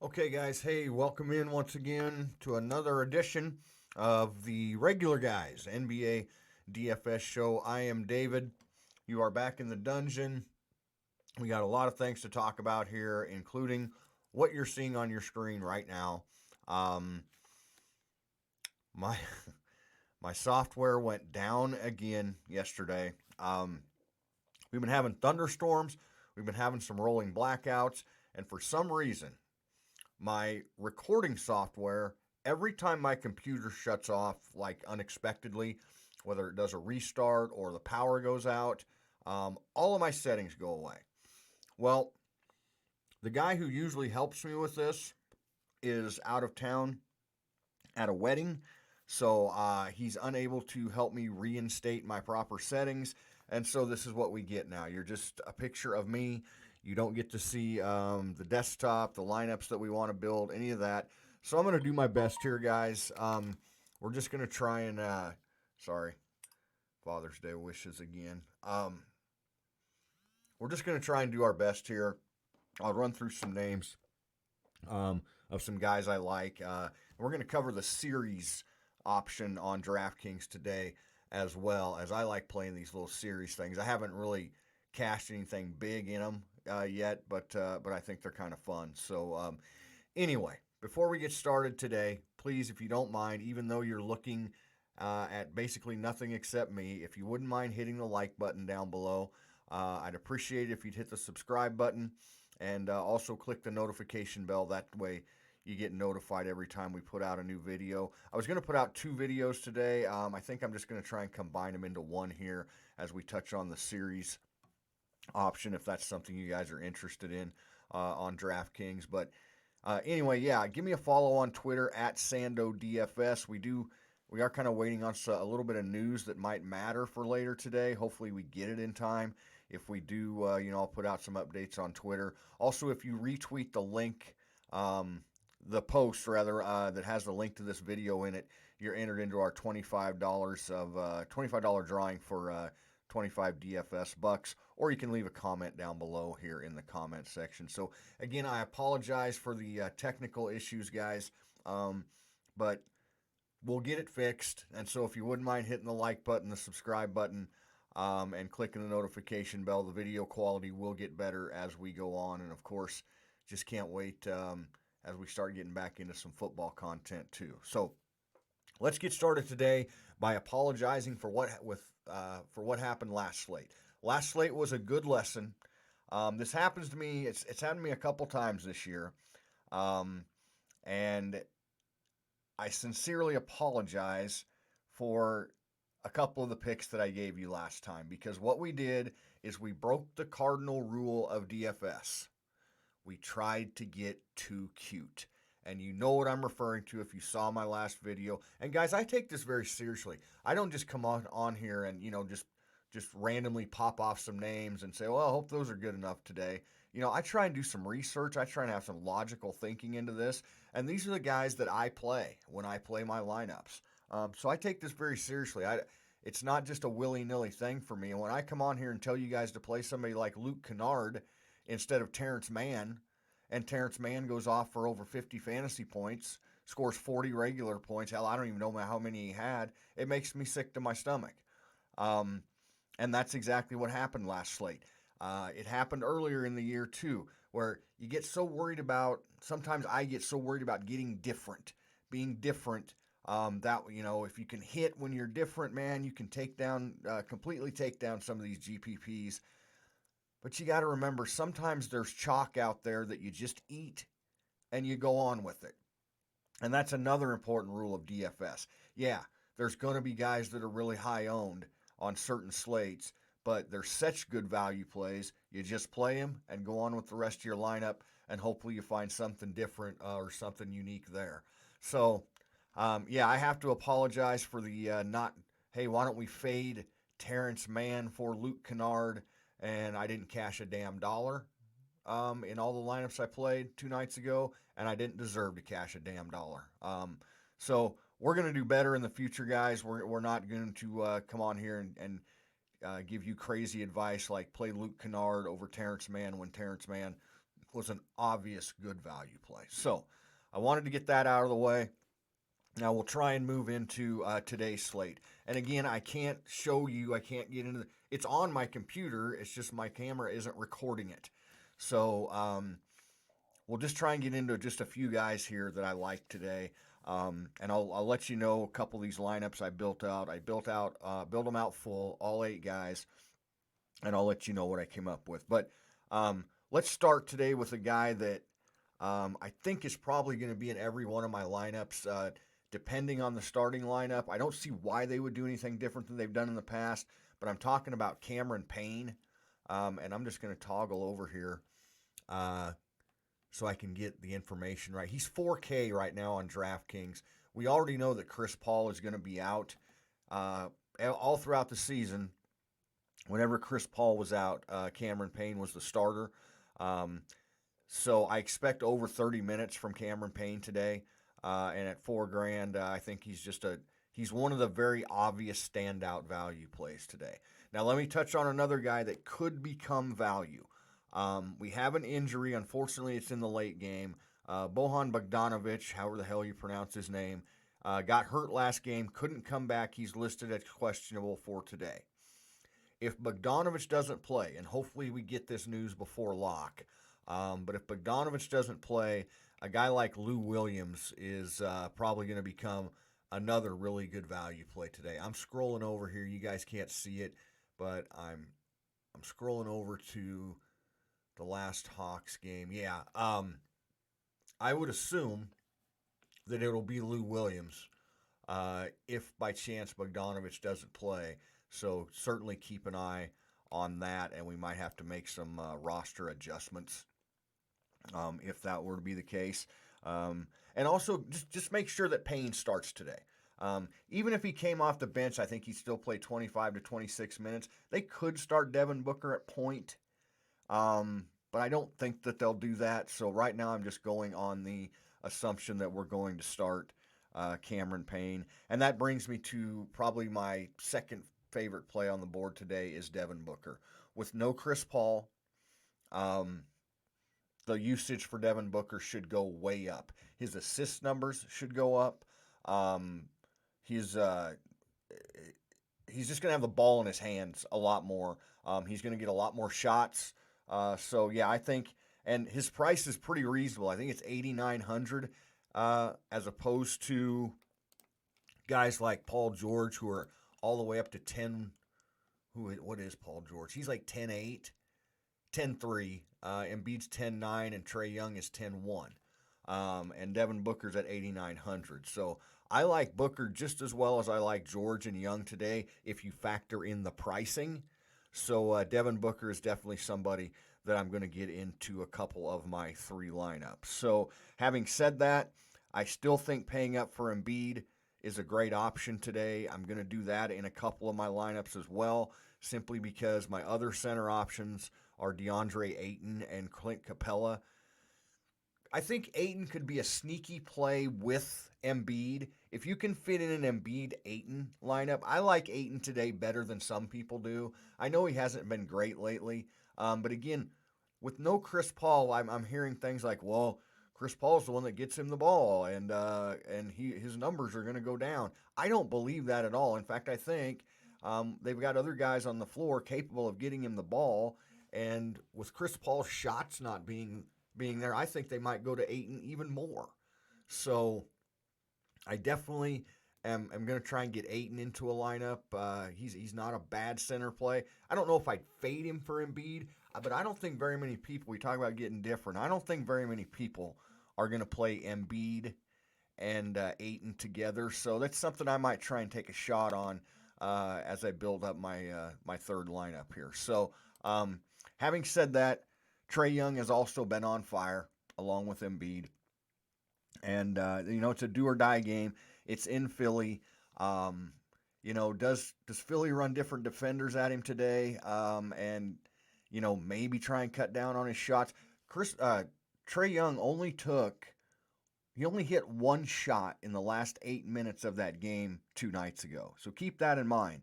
Okay, guys, hey, welcome in once again to another edition of the Regular Guys NBA DFS show. I am David. You are back in the dungeon. We got a lot of things to talk about here, including what you're seeing on your screen right now. Um, my my software went down again yesterday. We've been having thunderstorms. We've been having some rolling blackouts, and for some reason, my recording software, every time my computer shuts off, like unexpectedly, whether it does a restart or the power goes out, all of my settings go away. Well, the guy who usually helps me with this is out of town at a wedding, so he's unable to help me reinstate my proper settings. And so this is what we get now. You're just a picture of me. You don't get to see the desktop, the lineups that we want to build, any of that. So I'm going to do my best here, guys. We're just going to try and, sorry, Father's Day wishes again. We're just going to try and do our best here. I'll run through some names of some guys I like. We're going to cover the series option on DraftKings today, as well as I like playing these little series things. I haven't really cashed anything big in them yet, but I think they're kind of fun. So anyway, before we get started today, please, if you don't mind, even though you're looking at basically nothing except me, if you wouldn't mind hitting the like button down below, I'd appreciate it if you'd hit the subscribe button and also click the notification bell. That way you get notified every time we put out a new video. I was going to put out two videos today. I think I'm just going to try and combine them into one here as we touch on the series option, if that's something you guys are interested in on DraftKings. But anyway, yeah, give me a follow on Twitter at SandoDFS. We are kind of waiting on a little bit of news that might matter for later today. Hopefully, we get it in time. If we do, I'll put out some updates on Twitter. Also, if you retweet the link, the post rather, that has the link to this video in it, you're entered into our $25 drawing for 25 DFS bucks, or you can leave a comment down below here in the comment section. So again, I apologize for the technical issues, guys, but we'll get it fixed. And so if you wouldn't mind hitting the like button, the subscribe button, and clicking the notification bell, the video quality will get better as we go on. And of course, just can't wait as we start getting back into some football content too. So let's get started today by apologizing for what happened last slate. Last slate was a good lesson. This happens to me. It's happened to me a couple times this year, and I sincerely apologize for a couple of the picks that I gave you last time, because what we did is we broke the cardinal rule of DFS. We tried to get too cute. And you know what I'm referring to if you saw my last video. And guys, I take this very seriously. I don't just come on here and, just randomly pop off some names and say, well, I hope those are good enough today. I try and do some research. I try and have some logical thinking into this. And these are the guys that I play when I play my lineups. So I take this very seriously. It's not just a willy-nilly thing for me. And when I come on here and tell you guys to play somebody like Luke Kennard instead of Terrence Mann, and Terrence Mann goes off for over 50 fantasy points, scores 40 regular points. Hell, I don't even know how many he had. It makes me sick to my stomach. And that's exactly what happened last slate. It happened earlier in the year too, where you get so worried about, sometimes I get so worried about getting different, being different, that, if you can hit when you're different, man, you can completely take down some of these GPPs. But you got to remember, sometimes there's chalk out there that you just eat and you go on with it. And that's another important rule of DFS. Yeah, there's going to be guys that are really high owned on certain slates, but they're such good value plays. You just play them and go on with the rest of your lineup, and hopefully you find something different or something unique there. So, yeah, I have to apologize for the hey, why don't we fade Terrence Mann for Luke Kennard? And I didn't cash a damn dollar in all the lineups I played 2 nights ago, and I didn't deserve to cash a damn dollar. So we're going to do better in the future, guys. We're not going to come on here and give you crazy advice like play Luke Kennard over Terrence Mann when Terrence Mann was an obvious good value play. So I wanted to get that out of the way. Now we'll try and move into today's slate. And again, I can't show you. I can't get into it's on my computer. It's just my camera isn't recording it. So we'll just try and get into just a few guys here that I like today. And I'll let you know a couple of these lineups I built out. I built them out full, all 8 guys, and I'll let you know what I came up with. But let's start today with a guy that I think is probably going to be in every one of my lineups, depending on the starting lineup. I don't see why they would do anything different than they've done in the past, but I'm talking about Cameron Payne, and I'm just going to toggle over here so I can get the information right. He's 4K right now on DraftKings. We already know that Chris Paul is going to be out all throughout the season. Whenever Chris Paul was out, Cameron Payne was the starter. So I expect over 30 minutes from Cameron Payne today. And at $4,000, I think he's one of the very obvious standout value plays today. Now let me touch on another guy that could become value. We have an injury. Unfortunately, it's in the late game. Bojan Bogdanovic, however the hell you pronounce his name, got hurt last game, couldn't come back. He's listed as questionable for today. If Bogdanovic doesn't play, and hopefully we get this news before lock, but if Bogdanovic doesn't play, a guy like Lou Williams is probably going to become another really good value play today. I'm scrolling over here. You guys can't see it, but I'm scrolling over to the last Hawks game. Yeah, I would assume that it'll be Lou Williams if by chance Bogdanovic doesn't play. So certainly keep an eye on that, and we might have to make some roster adjustments if that were to be the case. And also just make sure that Payne starts today. Even if he came off the bench, I think he'd still play 25 to 26 minutes. They could start Devin Booker at point. But I don't think that they'll do that. So right now I'm just going on the assumption that we're going to start Cameron Payne. And that brings me to probably my second favorite play on the board today is Devin Booker. With no Chris Paul, the usage for Devin Booker should go way up. His assist numbers should go up. He's just going to have the ball in his hands a lot more. He's going to get a lot more shots. So yeah, I think, and his price is pretty reasonable. I think it's $8,900, as opposed to guys like Paul George who are all the way up to 10. What is Paul George? He's like 10.8, 10.3. Embiid's 10.9, and Trae Young is 10.1. And Devin Booker's at $8,900. So I like Booker just as well as I like George and Young today if you factor in the pricing. So Devin Booker is definitely somebody that I'm going to get into a couple of my 3 lineups. So having said that, I still think paying up for Embiid is a great option today. I'm going to do that in a couple of my lineups as well, simply because my other center options are DeAndre Ayton and Clint Capella. I think Ayton could be a sneaky play with Embiid. If you can fit in an Embiid-Ayton lineup, I like Ayton today better than some people do. I know he hasn't been great lately, but again, with no Chris Paul, I'm hearing things like, well, Chris Paul's the one that gets him the ball, and his numbers are going to go down. I don't believe that at all. In fact, I think they've got other guys on the floor capable of getting him the ball, and with Chris Paul's shots not being there, I think they might go to Ayton even more. So I definitely am going to try and get Ayton into a lineup. He's not a bad center play. I don't know if I'd fade him for Embiid, but I don't think very many people, we talk about getting different, I don't think very many people are going to play Embiid and Ayton together. So that's something I might try and take a shot on as I build up my third lineup here. So having said that, Trae Young has also been on fire along with Embiid. And, it's a do or die game. It's in Philly. Does Philly run different defenders at him today? And maybe try and cut down on his shots. Trae Young only hit one shot in the last 8 minutes of that game 2 nights ago. So keep that in mind.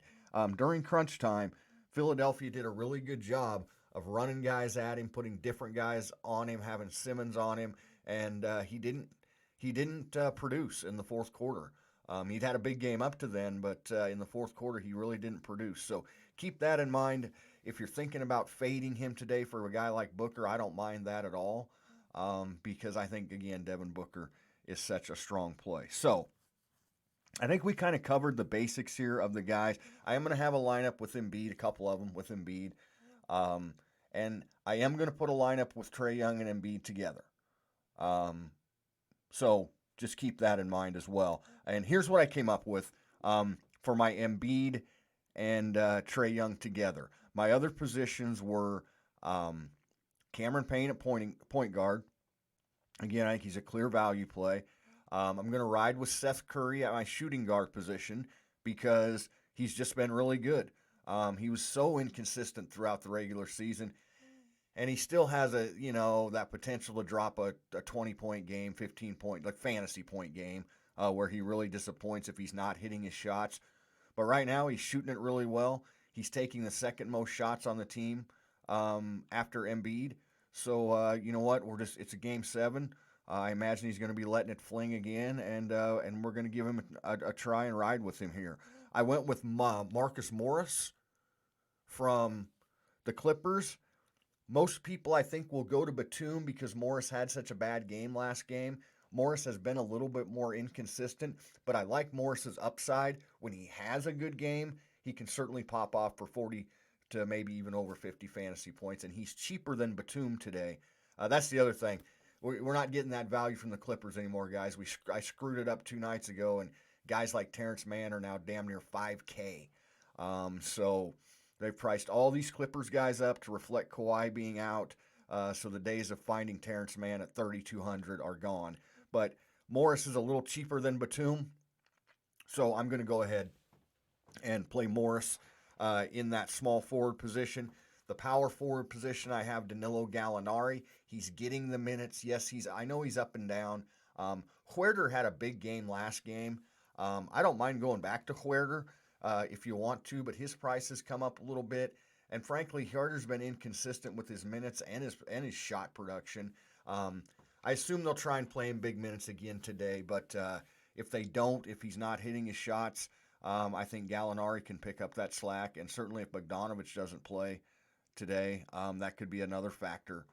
During crunch time, Philadelphia did a really good job of running guys at him, putting different guys on him, having Simmons on him, and he didn't produce in the fourth quarter. He'd had a big game up to then, but in the fourth quarter he really didn't produce. So keep that in mind. If you're thinking about fading him today for a guy like Booker, I don't mind that at all, because I think, again, Devin Booker is such a strong play. So I think we kind of covered the basics here of the guys. I am going to have a lineup with Embiid, a couple of them with Embiid. Um, and I am going to put a lineup with Trae Young and Embiid together. So just keep that in mind as well. And here's what I came up with for my Embiid and Trae Young together. My other positions were Cameron Payne at point guard. Again, I think he's a clear value play. I'm going to ride with Seth Curry at my shooting guard position because he's just been really good. He was so inconsistent throughout the regular season, and he still has that potential to drop a 20-point game, 15-point, like fantasy point game, where he really disappoints if he's not hitting his shots. But right now he's shooting it really well. He's taking the second most shots on the team after Embiid. So you know what? It's a game 7. I imagine he's going to be letting it fling again, and we're going to give him a try and ride with him here. I went with Marcus Morris from the Clippers. Most people, I think, will go to Batum because Morris had such a bad game last game. Morris has been a little bit more inconsistent, but I like Morris's upside. When he has a good game, he can certainly pop off for 40 to maybe even over 50 fantasy points, and he's cheaper than Batum today. That's the other thing. We're not getting that value from the Clippers anymore, guys. I screwed it up 2 nights ago, and guys like Terrence Mann are now damn near $5K. So they've priced all these Clippers guys up to reflect Kawhi being out. So the days of finding Terrence Mann at 3,200 are gone. But Morris is a little cheaper than Batum, so I'm going to go ahead and play Morris in that small forward position. The power forward position, I have Danilo Gallinari. He's getting the minutes. Yes, I know he's up and down. Huerter had a big game last game. I don't mind going back to Huerter if you want to, but his price has come up a little bit. And frankly, Huerter's been inconsistent with his minutes and his shot production. I assume they'll try and play him big minutes again today, but if they don't, if he's not hitting his shots, I think Gallinari can pick up that slack. And certainly if Bogdanovich doesn't play today, that could be another factor.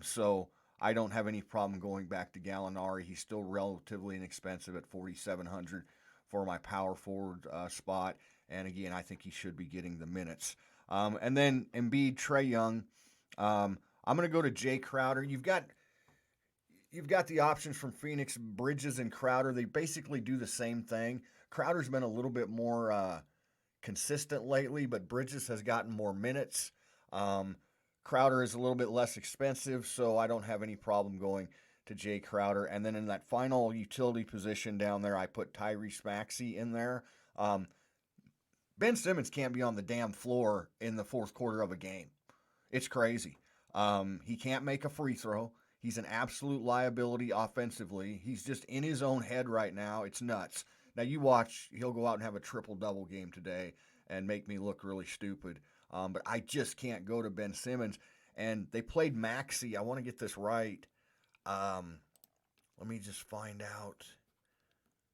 So I don't have any problem going back to Gallinari. He's still relatively inexpensive at $4,700 for my power forward spot. And again, I think he should be getting the minutes. And then Embiid, Trae Young. I'm going to go to Jay Crowder. You've got the options from Phoenix, Bridges and Crowder. They basically do the same thing. Crowder's been a little bit more consistent lately, but Bridges has gotten more minutes. Crowder is a little bit less expensive, so I don't have any problem going to Jay Crowder. And then in that final utility position down there, I put Tyrese Maxey in there. Ben Simmons can't be on the damn floor in the fourth quarter of a game. It's crazy. He can't make a free throw. He's an absolute liability offensively. He's just in his own head right now. It's nuts. Now you watch, he'll go out and have a triple-double game today and make me look really stupid. But I just can't go to Ben Simmons. And they played Maxey. I want to get this right. Let me just find out.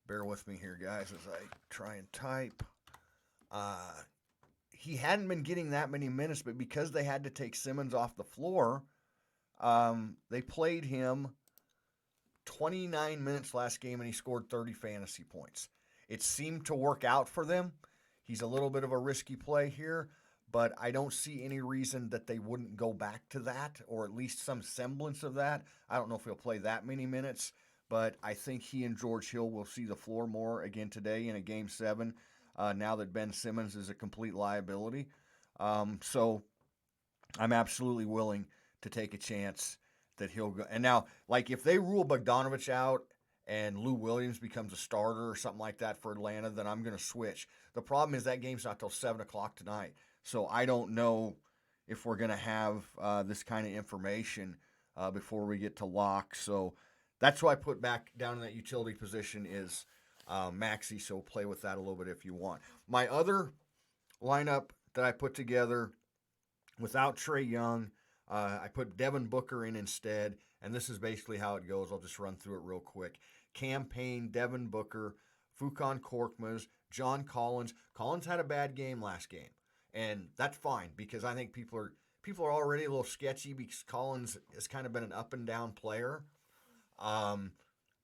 Bear with me here, guys, as I try and type. He hadn't been getting that many minutes, but because they had to take Simmons off the floor, they played him 29 minutes last game, and he scored 30 fantasy points. It seemed to work out for them. He's a little bit of a risky play here, but I don't see any reason that they wouldn't go back to that, or at least some semblance of that. I don't know if he'll play that many minutes, but I think he and George Hill will see the floor more again today in a Game 7, now that Ben Simmons is a complete liability. So I'm absolutely willing to take a chance that he'll go. And now, like, if they rule Bogdanovich out and Lou Williams becomes a starter or something like that for Atlanta, then I'm going to switch. The problem is that game's not till 7 o'clock tonight. So I don't know if we're going to have this kind of information before we get to lock. So that's why I put back down in that utility position is Maxey. So play with that a little bit if you want. My other lineup that I put together Without Trae Young, I put Devin Booker in instead, and this is basically how it goes. I'll just run through it real quick. Cam Payne, Devin Booker, Furkan Korkmaz, John Collins. Collins had a bad game last game, and that's fine because I think people are already a little sketchy because Collins has kind of been an up and down player. Um,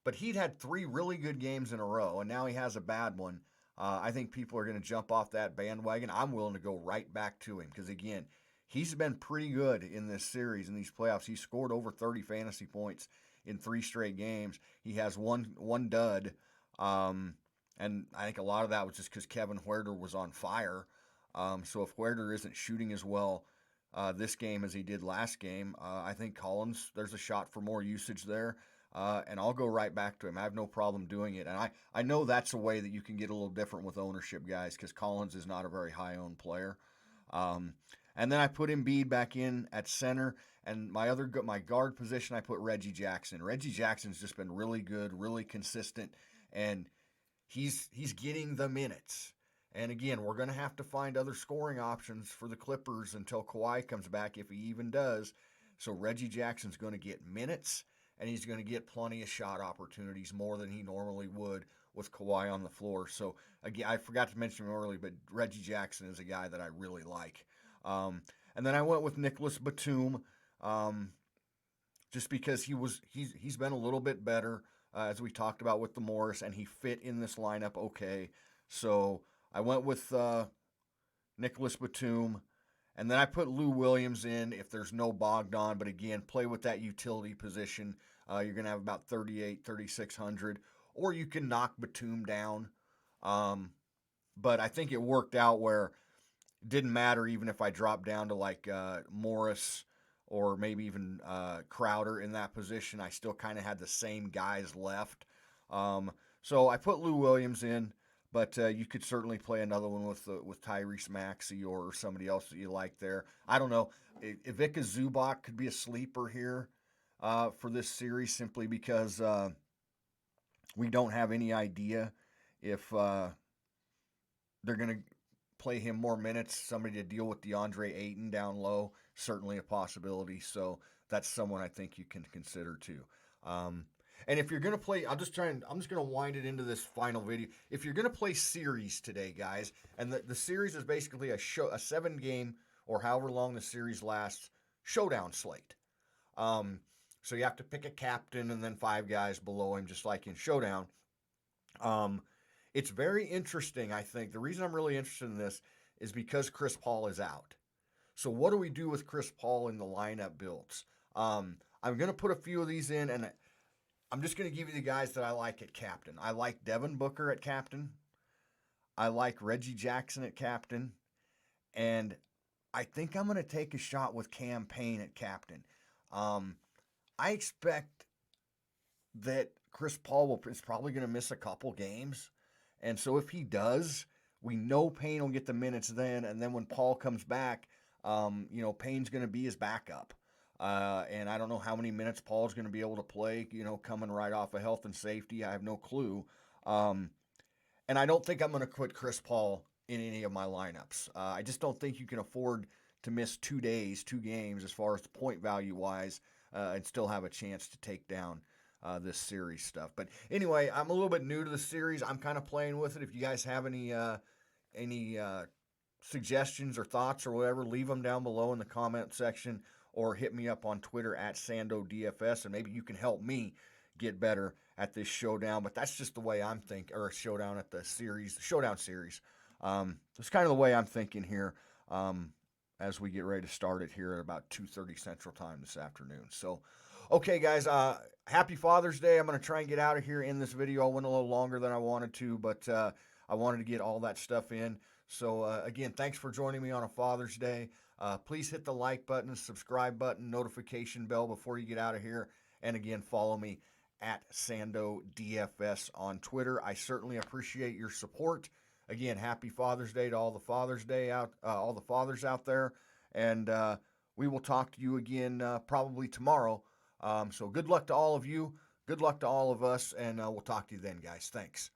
but he'd had three really good games in a row, and now he has a bad one. I think people are going to jump off that bandwagon. I'm willing to go right back to him because, again, he's been pretty good in this series, in these playoffs. He scored over 30 fantasy points in 3 straight games. He has one dud, and I think a lot of that was just because Kevin Huerter was on fire. So if Huerter isn't shooting as well this game as he did last game, I think Collins, there's a shot for more usage there. And I'll go right back to him. I have no problem doing it. And I know that's a way that you can get a little different with ownership, guys, because Collins is not a very high owned player. Um, and then I put Embiid back in at center. And my guard position, I put Reggie Jackson. Reggie Jackson's just been really good, really consistent, and he's getting the minutes. And again, we're going to have to find other scoring options for the Clippers until Kawhi comes back, if he even does. So Reggie Jackson's going to get minutes, and he's going to get plenty of shot opportunities, more than he normally would with Kawhi on the floor. So again, I forgot to mention him earlier, but Reggie Jackson is a guy that I really like. And then I went with Nicholas Batum, um, just because he's been a little bit better, as we talked about with the Morris, and he fit in this lineup okay. So I went with Nicholas Batum. And then I put Lou Williams in if there's no Bogdan, but again, play with that utility position. You're going to have about 3,600, or you can knock Batum down. Um, but I think it worked out where it didn't matter even if I dropped down to like Morris or maybe even Crowder in that position. I still kind of had the same guys left. So I put Lou Williams in. But you could certainly play another one with Tyrese Maxey or somebody else that you like there. I don't know. Ivica Zubac could be a sleeper here for this series simply because we don't have any idea if they're going to play him more minutes. Somebody to deal with DeAndre Ayton down low, certainly a possibility. So that's someone I think you can consider too. And if you're going to play, I'm just going to wind it into this final video. If you're going to play series today, guys, and the series is basically a 7-game or however long the series lasts showdown slate. So you have to pick a captain and then 5 guys below him, just like in showdown. It's very interesting, I think. The reason I'm really interested in this is because Chris Paul is out. So what do we do with Chris Paul in the lineup builds? I'm going to put a few of these in, and I'm just going to give you the guys that I like at captain. I like Devin Booker at captain. I like Reggie Jackson at captain. And I think I'm going to take a shot with Cam Payne at captain. I expect that Chris Paul is probably going to miss a couple games. And so if he does, we know Payne will get the minutes then. And then when Paul comes back, Payne's going to be his backup. And I don't know how many minutes Paul's going to be able to play, coming right off of health and safety. I have no clue. And I don't think I'm going to put Chris Paul in any of my lineups. I just don't think you can afford to miss 2 days, 2 games as far as the point value wise, and still have a chance to take down this series stuff. But anyway, I'm a little bit new to the series. I'm kind of playing with it. If you guys have any suggestions or thoughts or whatever, leave them down below in the comment section, or hit me up on Twitter at SandoDFS, and maybe you can help me get better at this showdown. But that's just the way I'm thinking, or showdown at the showdown series. It's kind of the way I'm thinking here as we get ready to start it here at about 2:30 Central Time this afternoon. So, okay, guys, happy Father's Day. I'm going to try and get out of here in this video. I went a little longer than I wanted to, but I wanted to get all that stuff in. So, again, thanks for joining me on a Father's Day. Please hit the like button, subscribe button, notification bell before you get out of here. And again, follow me at SandoDFS on Twitter. I certainly appreciate your support. Again, happy Father's Day to all the fathers out there. And we will talk to you again probably tomorrow. So good luck to all of you. Good luck to all of us. And we'll talk to you then, guys. Thanks.